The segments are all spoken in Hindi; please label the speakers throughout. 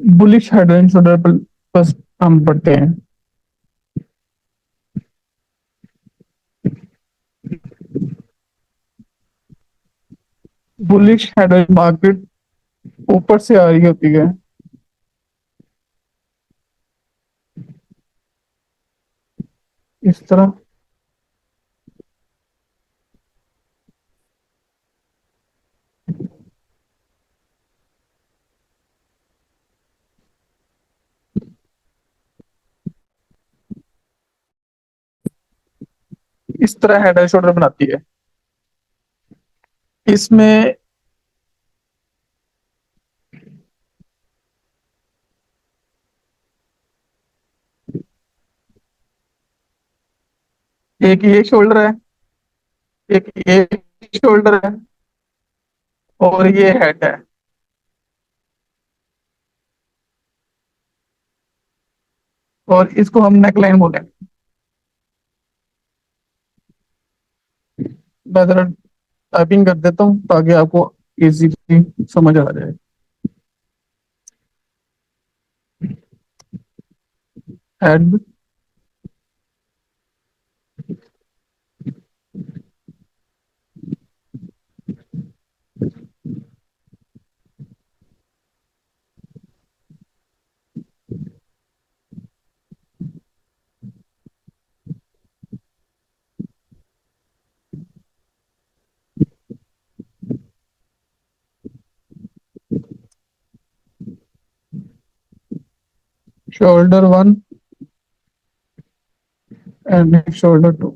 Speaker 1: बुलिश हेड एंड शोल्डर पर बस हम पढ़ते हैं। बुलिश हेड एंड मार्केट ऊपर से आ रही होती है। इस तरह। इस तरह हेड एंड शोल्डर बनाती है। इसमें एक ये शोल्डर है, एक ये शोल्डर है, और ये हेड है। और इसको हम नेकलाइन बोलेंगे। मैं जरा टाइपिंग कर देता हूँ ताकि आपको इजीली समझ आ जाए। Head, shoulder one and shoulder two.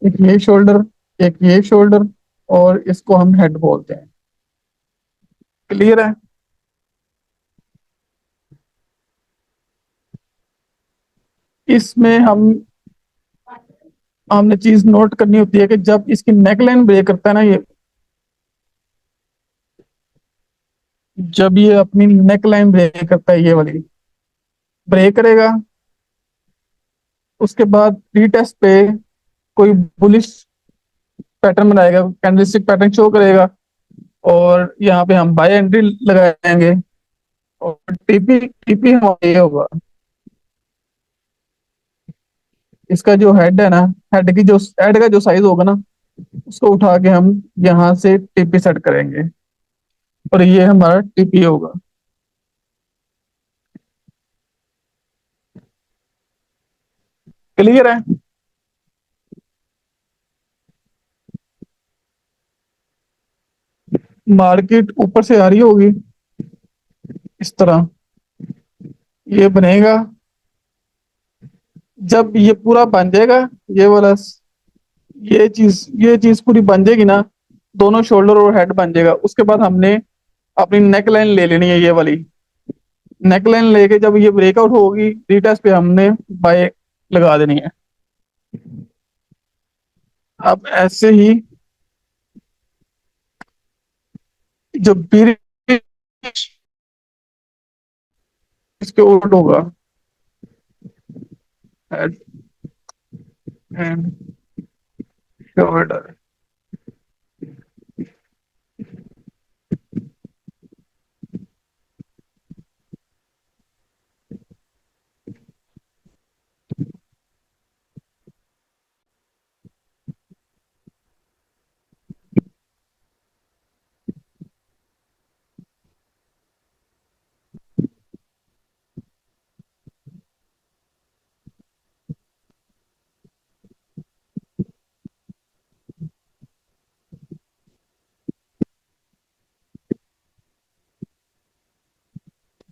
Speaker 1: एक ये शोल्डर, एक ये शोल्डर, और इसको हम हेड बोलते हैं। क्लियर है? इसमें हमने चीज नोट करनी होती है कि जब इसकी नेकलाइन ब्रेक करता है ना ये, जब ये अपनी नेकलाइन ब्रेक करता है, ये वाली ब्रेक करेगा, उसके बाद रीटेस्ट पे कोई बुलिश पैटर्न बनाएगा, कैंडलस्टिक पैटर्न शो करेगा, और यहाँ पे हम बाय एंट्री लगाएंगे, और टीपी टीपी हमारा ये होगा। इसका जो हेड है ना, हेड का जो साइज होगा ना, उसको उठा के हम यहाँ से टीपी सेट करेंगे, और ये हमारा टीपी होगा। क्लियर है? मार्केट ऊपर से आ रही होगी इस तरह, ये बनेगा। जब ये पूरा बन जाएगा, ये वाला, ये चीज पूरी बन जाएगी ना, दोनों शोल्डर और हेड बन जाएगा, उसके बाद हमने अपनी नेक लाइन ले लेनी है, ये वाली नेक लाइन लेके जब ये ब्रेकआउट होगी, रीटेस्ट पे हमने बाय लगा देनी है। अब ऐसे ही जो पीरियड इसके उल्ट होगा, हेड एंड शोल्डर।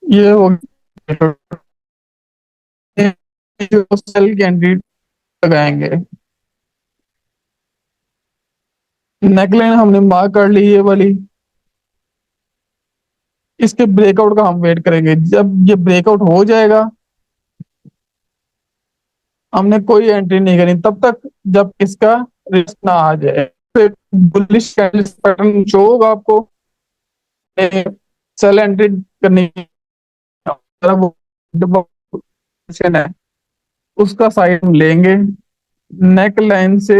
Speaker 1: ये हो गया। जो सेल कैंडिडेट लगाएंगे, नेकलाइन हमने मार्क कर ली ये वाली, इसके ब्रेकआउट का हम वेट करेंगे। जब ये ब्रेकआउट हो जाएगा, हमने कोई एंट्री नहीं करनी तब तक जब इसका रिस्क ना आ जाए। फिर बुलिश पैटर्न शो होगा आपको, सेल एंट्री करनी है, वो पोजीशन है, उसका साइड हम लेंगे, नेक लाइन से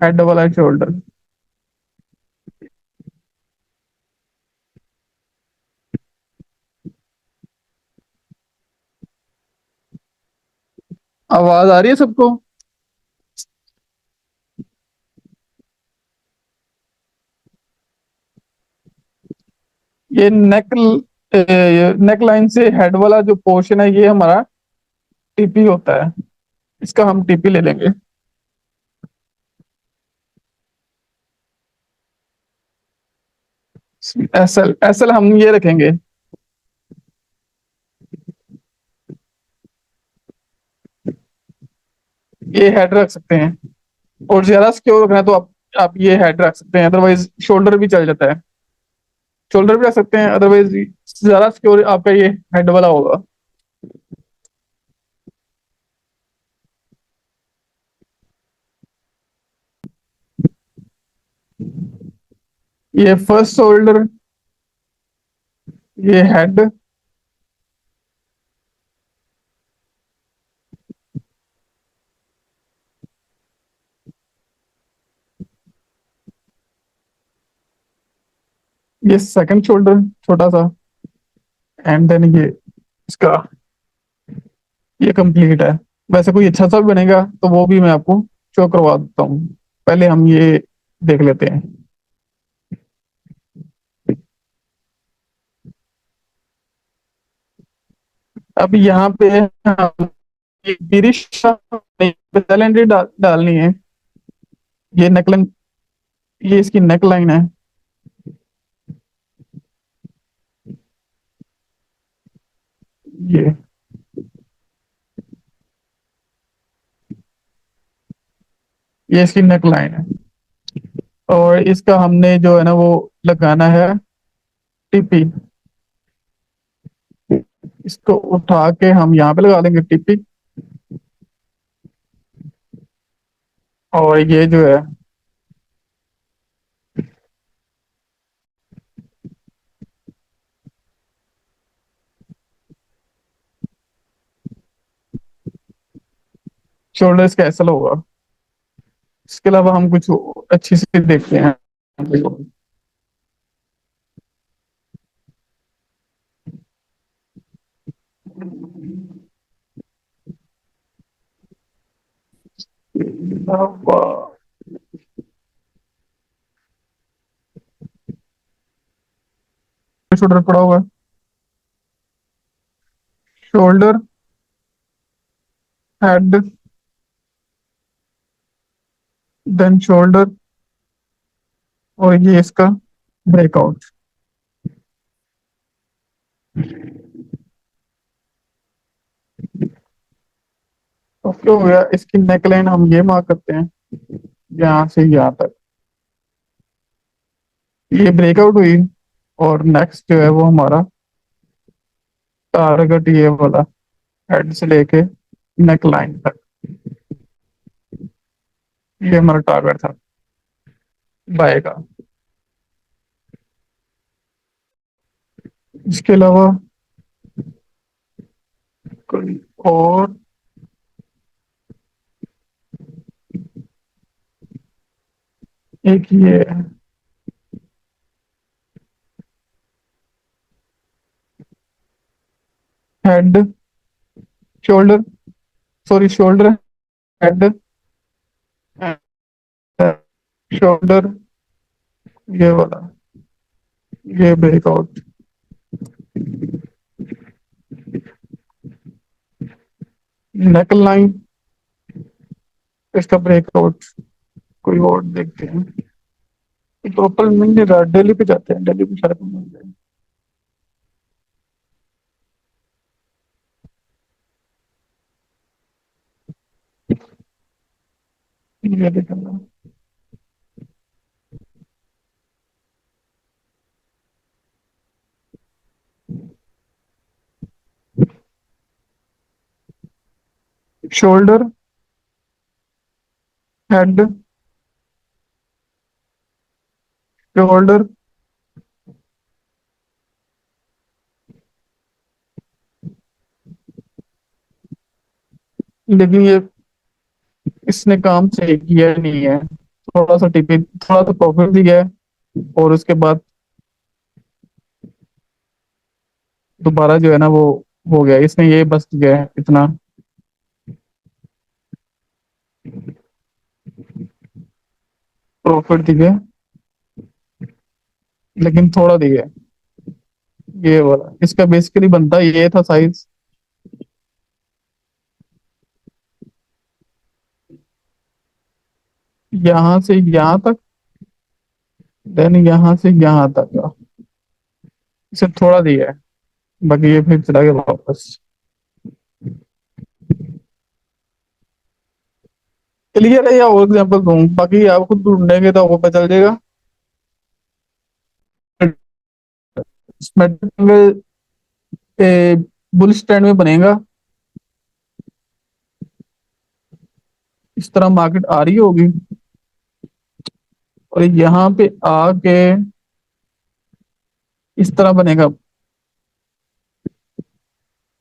Speaker 1: हेड वाला शोल्डर। आवाज आ रही है सबको? ये नेक लाइन से हेड वाला जो पोर्शन है ये हमारा टीपी होता है। इसका हम टीपी ले लेंगे। एसएल एसएल हम ये रखेंगे। ये हेड रख सकते हैं। और ज्यादा सिक्योर रखना है तो आप ये हेड रख सकते हैं, अदरवाइज शोल्डर भी चल जाता है। शोल्डर भी रख सकते हैं, अदरवाइज ज्यादा सिक्योर आपका ये हेड वाला होगा। ये फर्स्ट शोल्डर, ये हेड, ये सेकंड शोल्डर छोटा सा, एंड देन ये इसका, ये कंप्लीट है। वैसे कोई अच्छा सा भी बनेगा तो वो भी मैं आपको शो करवा देता हूँ। पहले हम ये देख लेते हैं। अब यहाँ पे हम बिरिश एंट्री डालनी है। ये नेकलाइन, ये इसकी नेक लाइन है। ये ये इसकी नेक लाइन है। और इसका हमने जो है ना वो लगाना है टीपी। इसको उठा के हम यहाँ पे लगा देंगे टीपी। और ये जो है शोल्डर इसका ऐसा होगा। इसके अलावा हम कुछ अच्छी सी देखते हैं। शोल्डर पड़ा हुआ है। शोल्डर, हेड, देन शोल्डर, और ये इसका ब्रेकआउट। ओके हो गया। इसकी नेकलाइन हम ये मार्क करते हैं, यहाँ से यहाँ तक। ये ब्रेकआउट हुई। और नेक्स्ट जो है वो हमारा टारगेट ये वाला, हेड से लेके नेक लाइन तक। ये हमारा टारगेट था बाय का। इसके अलावा कोई और? एक ये head, shoulder, sorry shoulder, head, shoulder, ये वाला, ये ब्रेकआउट। नेक लाइन, इसका ब्रेकआउट। कोई और देखते हैं। प्रॉपर मिल नहीं रहा, दिल्ली पे जाते हैं, दिल्ली पे शायद मिल जाए। ये देखना। शोल्डर, हेड, शोल्डर, लेकिन ये इसने काम सही किया नहीं है, थोड़ा सा टिपी, थोड़ा सा प्रॉफिट दिया है, और उसके बाद दोबारा जो है ना वो हो गया, इसने ये बस किया है इतना प्रॉफिट दिया, लेकिन थोड़ा दिया। ये वाला इसका बेसिकली बनता ये था साइज, यहाँ से यहाँ तक, देन यहाँ से यहाँ तक का। इसे थोड़ा दिया है, बाकी ये फिर चला गया वापस। क्लियर है या और एग्जांपल दूं? बाकी आप खुद ढूंढेंगे तो आपको पता चल जाएगा। मेटल बुल स्टैंड में बनेगा, इस तरह मार्केट आ रही होगी, और यहाँ पे आके इस तरह बनेगा,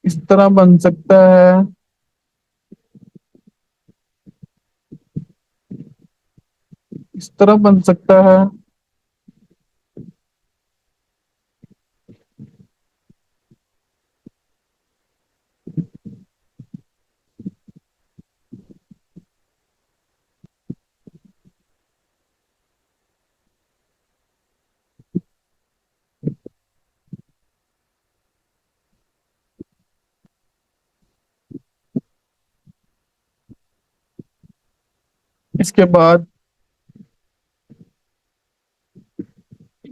Speaker 1: इस तरह बन सकता है, इस तरह बन सकता है। इसके बाद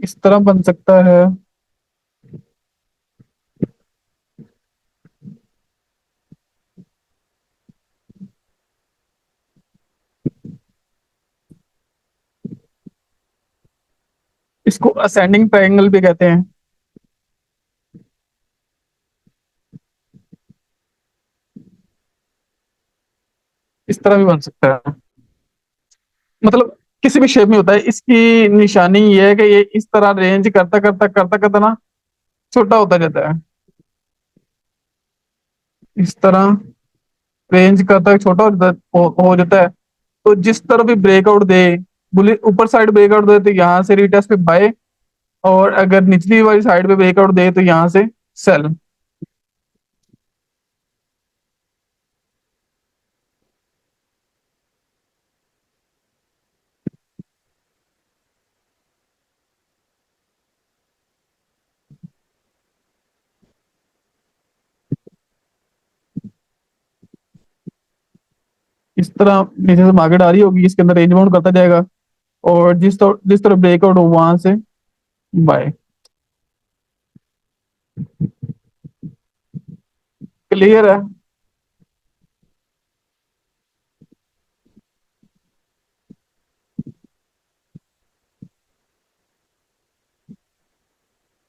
Speaker 1: इस तरह बन सकता है, इसको असेंडिंग ट्रायंगल भी कहते हैं। इस तरह भी बन सकता है, मतलब किसी भी शेप में होता है। इसकी निशानी ये है कि ये इस तरह रेंज करता करता करता करता ना छोटा होता जाता है, इस तरह रेंज करता है, छोटा हो जाता है। तो जिस तरह भी ब्रेकआउट दे, बुले ऊपर साइड ब्रेकआउट दे तो यहाँ से रिटेस्ट पे बाय, और अगर निचली वाली साइड पे ब्रेकआउट दे तो यहाँ से सेल। इस तरह नीचे से मार्केट आ रही होगी, इसके अंदर रेंज बाउंड करता जाएगा, और जिस तरह ब्रेकआउट हो वहां से बाय। क्लियर है?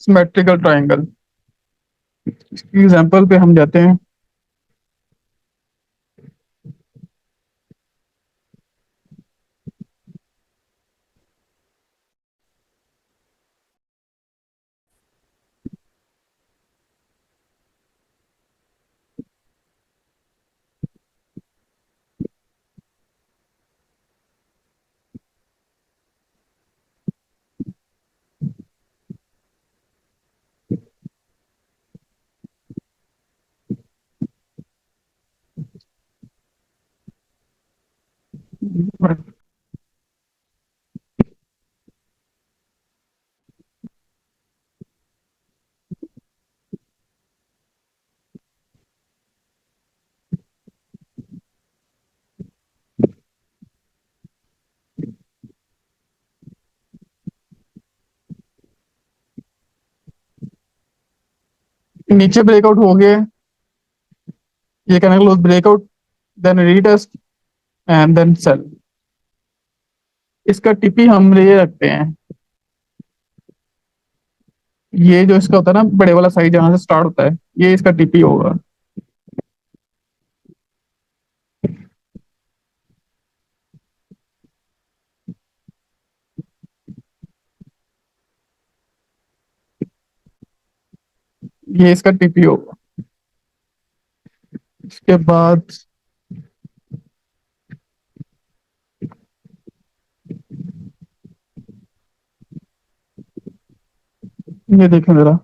Speaker 1: सिमेट्रिकल ट्रायंगल, इसकी एग्जांपल पे हम जाते हैं। नीचे ब्रेकआउट हो गए, ये कहने का close breakout, then retest, and then sell. इसका टीपी हम ये रखते हैं, ये जो इसका होता है ना बड़े वाला साइज जहां से स्टार्ट होता है, ये इसका टीपी होगा। ये इसका टीपी होगा। इसके बाद ये देखें जरा।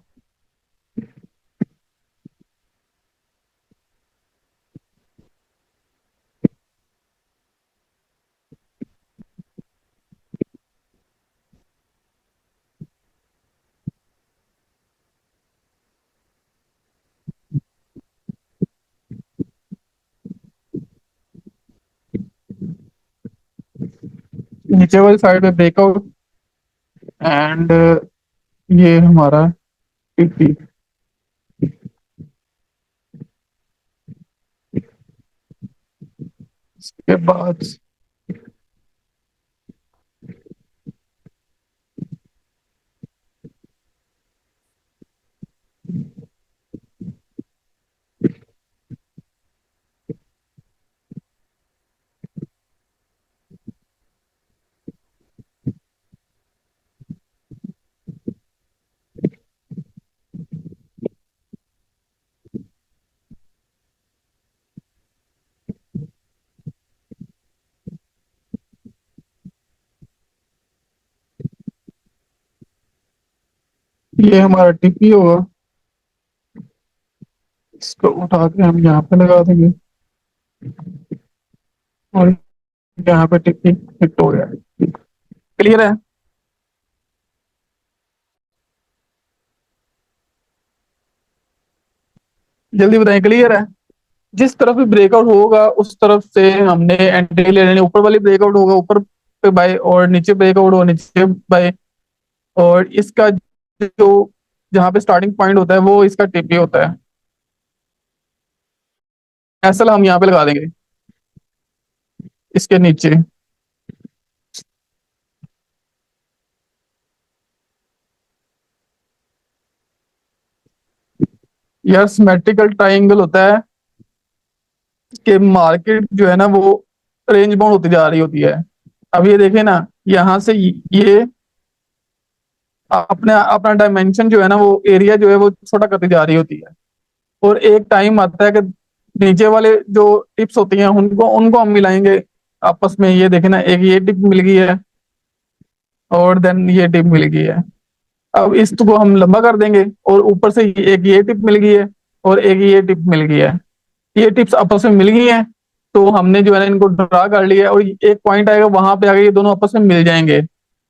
Speaker 1: नीचे वाली साइड में ब्रेकआउट, एंड ये हमारा टीपी। इसके बाद ये हमारा टीपी होगा। इसको उठा के हम यहाँ पे लगा देंगे, और यहाँ पे टिक टिक हिट हो गया। क्लियर है? जल्दी बताएं, क्लियर है? जिस तरफ भी ब्रेकआउट होगा उस तरफ से हमने एंट्री ले लेनी। ऊपर वाली ब्रेकआउट होगा ऊपर पे बाय, और नीचे ब्रेकआउट होगा नीचे बाय। और इसका जो जहाँ पे स्टार्टिंग पॉइंट होता है वो इसका टीपी होता है। एसएल हम यहाँ पे लगा देंगे, इसके नीचे। यार सिमेट्रिकल ट्राइंगल होता है कि मार्केट जो है ना वो रेंज बाउंड होती जा रही होती है। अब ये देखें ना, यहाँ से ये अपने अपना डायमेंशन जो है ना, वो एरिया जो है वो छोटा करती जा रही होती है। और एक टाइम आता है कि नीचे वाले जो टिप्स होती हैं उनको उनको हम मिलाएंगे आपस में। ये देखें ना, एक ये टिप मिल गई है और देन ये टिप मिल गई है। अब इसको हम लंबा कर देंगे, और ऊपर से एक ये टिप मिल गई है और एक ये टिप मिल गई है। ये टिप्स आपस में मिल गई हैं, तो हमने जो है ना इनको ड्रा कर लिया है, और एक पॉइंट आएगा वहां पे आगे ये दोनों आपस में मिल जाएंगे।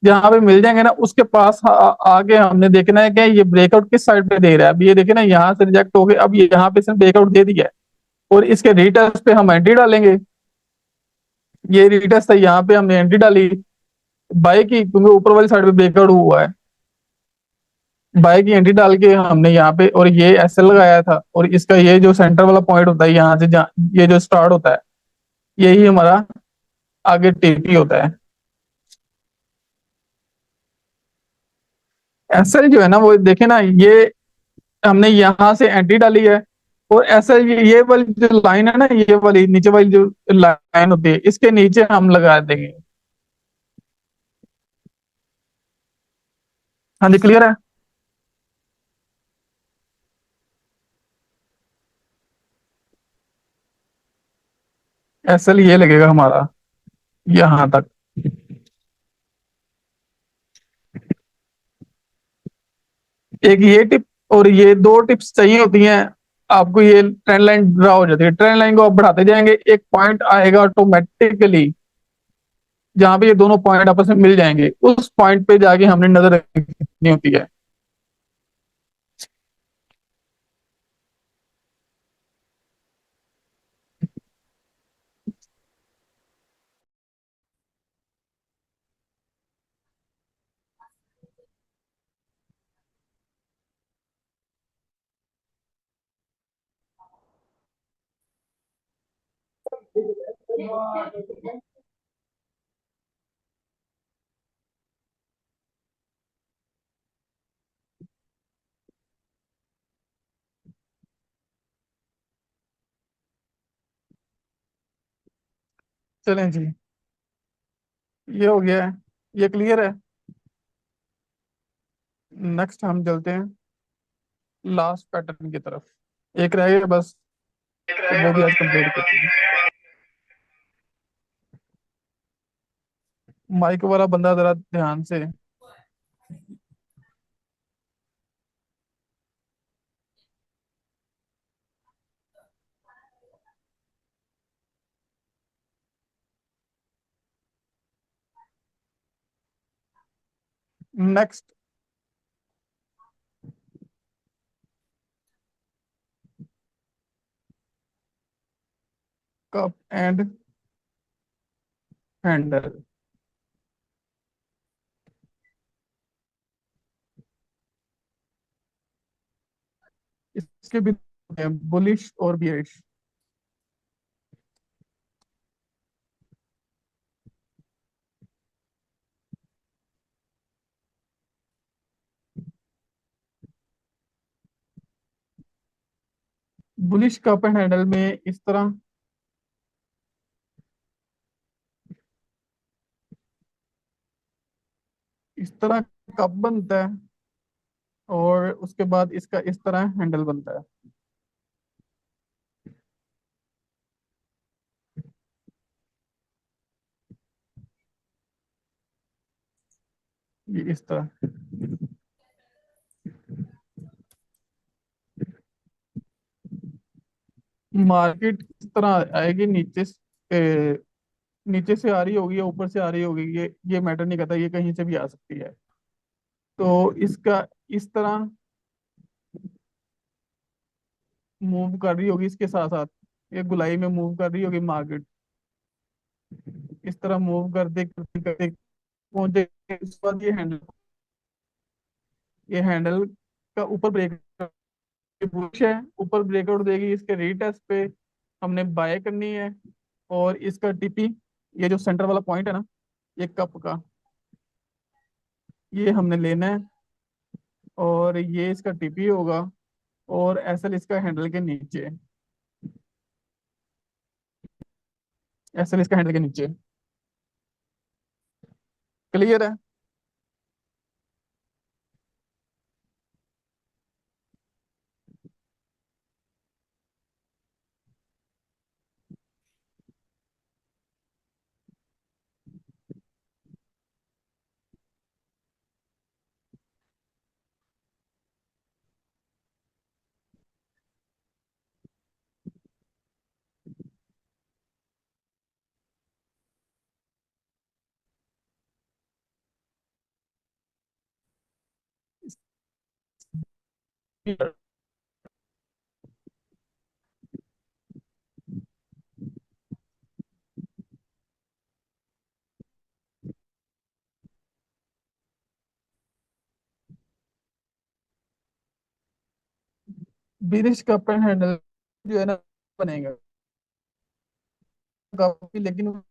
Speaker 1: जहां पे मिल जाएंगे ना उसके पास आगे हमने देखना है कि ये ब्रेकआउट किस साइड पे दे रहा है। अब ये देखिए ना, यहाँ से रिजेक्ट हो गए, अब ये यहाँ पे इसने ब्रेकआउट दे दिया है, और इसके रिटेस्ट पे हम एंट्री डालेंगे। ये रिटेस्ट है, यहाँ पे हमने एंट्री डाली बाई की, क्योंकि ऊपर वाली साइड पे ब्रेकआउट हुआ है। बाई की एंट्री डाल के हमने यहाँ पे, और ये एसएल लगाया था, और इसका ये जो सेंटर वाला पॉइंट होता है यहाँ से जहाँ ये जो स्टार्ट होता है, यही हमारा आगे टीपी होता है। एसएल जो है ना वो देखे ना, ये हमने यहाँ से एंट्री डाली है, और एसएल ये वाली जो लाइन है ना, ये वाली नीचे वाली जो लाइन होती है इसके नीचे हम लगा देंगे। हाँ जी, क्लियर है? एसएल ये लगेगा हमारा यहाँ तक। एक ये टिप और ये दो टिप्स चाहिए होती हैं आपको। ये ट्रेंड लाइन ड्रा हो जाती है, ट्रेंड लाइन को आप बढ़ाते जाएंगे, एक पॉइंट आएगा ऑटोमेटिकली जहां पे ये दोनों पॉइंट आपस में मिल जाएंगे। उस पॉइंट पे जाके हमने नजर रखनी होती है। चलें जी, ये हो गया है, ये क्लियर है। नेक्स्ट हम चलते हैं लास्ट पैटर्न की तरफ। एक रह गया बस, तो वो भी आज कंप्लीट करते हैं। माइक वाला बंदा जरा ध्यान से। Next, cup and handle. इसके भी बुलिश और bearish. Bullish cup and handle में इस तरह कप बनता है, और उसके बाद इसका इस तरह हैंडल बनता है। ये इस तरह मार्केट इस तरह आएगी, नीचे से आ रही होगी या ऊपर से आ रही होगी, ये मैटर नहीं करता, ये कहीं से भी आ सकती है। तो इसका इस तरह मूव कर रही होगी, इसके साथ साथ ये गुलाई में मूव कर रही होगी मार्केट। इस तरह मूव करते करते करते पहुंचे, इसके बाद ये हैंडल का ऊपर ब्रेक बुश है, ऊपर ब्रेकआउट देगी, इसके रीटेस्ट पे हमने बाय करनी है। और इसका टीपी, ये जो सेंटर वाला पॉइंट है ना, ये कप का, ये हमने लेना है। और ये इसका टीपी होगा, और एसएल इसका हैंडल के नीचे, एसएल इसका हैंडल के नीचे। क्लियर है? ब्रिटिश कप एंड हैंडल जो है ना, बनेगा काफी, लेकिन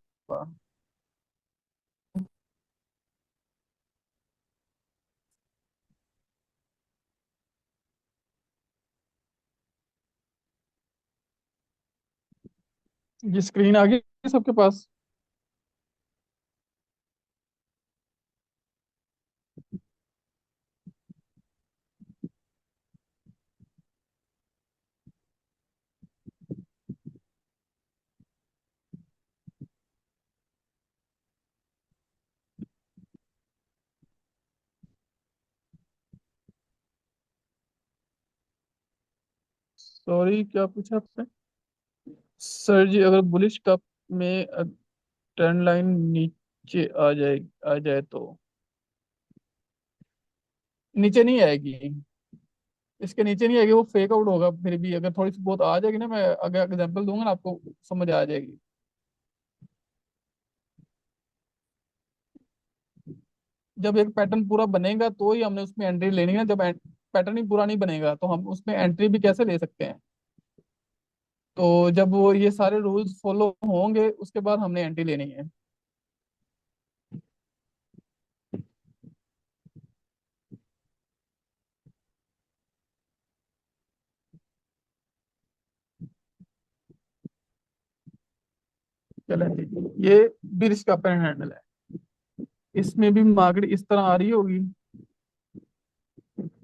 Speaker 1: ये स्क्रीन आ गई सबके पास? सॉरी, क्या पूछा आपसे? सर जी, अगर बुलिश कप में ट्रेंड लाइन नीचे आ जाए तो नीचे नहीं आएगी, इसके नीचे नहीं आएगी, वो फेक आउट होगा। फिर भी अगर थोड़ी सी बहुत आ जाएगी ना, मैं अगर एग्जांपल दूंगा ना आपको, समझ आ जाएगी। जब एक पैटर्न पूरा बनेगा तो ही हमने उसमें एंट्री लेनी है, जब पैटर्न ही पूरा नहीं बनेगा तो हम उसमें एंट्री भी कैसे ले सकते हैं? तो जब वो ये सारे रूल्स फॉलो होंगे उसके बाद हमने एंट्री लेनी है। चलें ठीक है। ये ब्रिज का पेन हैंडल है, इसमें भी मार्केट इस तरह आ रही होगी,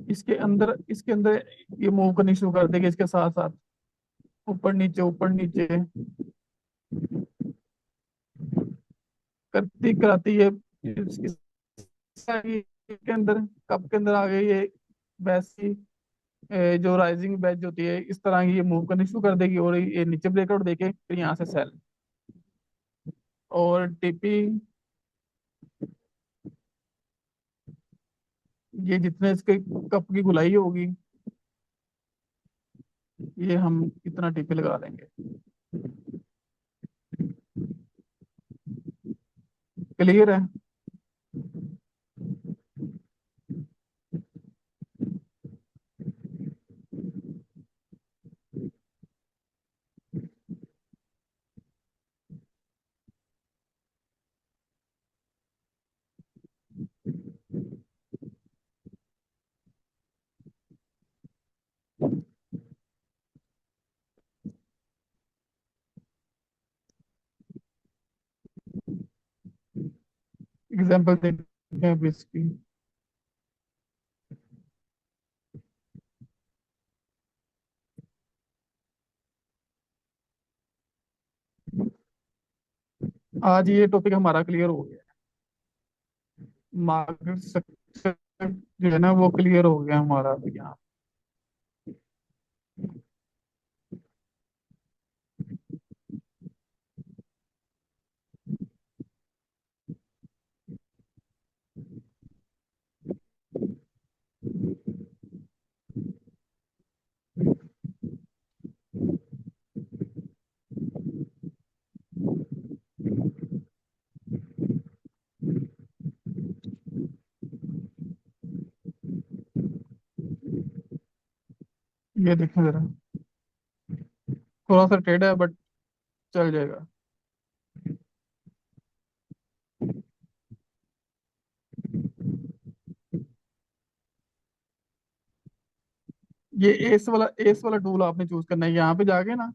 Speaker 1: इसके अंदर ये मूव करनी शुरू कर देगी इसके साथ साथ, ऊपर नीचे करती कराती ये के अंदर, कप के अंदर आ गई ये वैसी जो राइजिंग वेज होती है, इस तरह की ये मूव करनी शुरू कर देगी, और ये नीचे ब्रेकआउट देके फिर यहाँ से सेल। और टीपी ये जितने इसके कप की गुलाई होगी, ये हम इतना टीपी लगा देंगे। क्लियर है? एग्जाम्पल देखते हैं अभी इसकी। आज ये टॉपिक हमारा क्लियर हो गया। मार्केट स्ट्रक्चर जो है ना वो क्लियर हो गया हमारा अभी यहाँ। ये देखें जरा, थोड़ा सा टेढ़ा है बट चल जाएगा। ये एस वाला टूल आपने चूज करना है। यहाँ पे जाके ना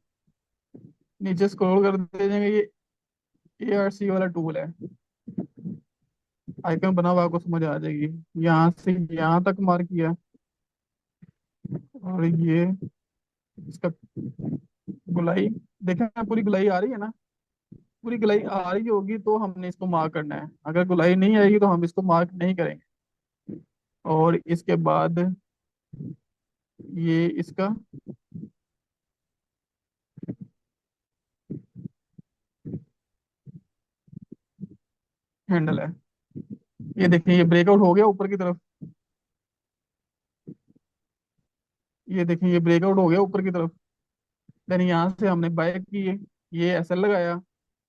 Speaker 1: नीचे स्क्रॉल कर दे जाएंगे, ये ARC वाला टूल है। आइकन बना हुआ आपको समझ आ जाएगी। यहाँ से यहाँ तक मार्क किया, और ये इसका गुलाई, देखें ना पूरी गुलाई आ रही है ना। पूरी गुलाई आ रही होगी तो हमने इसको मार्क करना है, अगर गुलाई नहीं आएगी तो हम इसको मार्क नहीं करेंगे। और इसके बाद ये इसका हैंडल है। ये देखिए ये ब्रेकआउट हो गया ऊपर की तरफ। ये देखिए ये ब्रेकआउट हो गया ऊपर की तरफ। देन यहाँ से हमने बाय की, ये SL लगाया,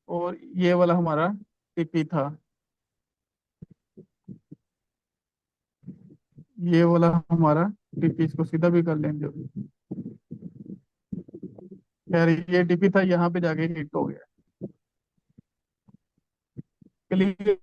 Speaker 1: और ये वाला हमारा TP था। ये वाला हमारा TP, इसको सीधा भी कर लेंगे अभी। खैर ये TP था, यहाँ पे जाके हिट हो गया। क्लियर?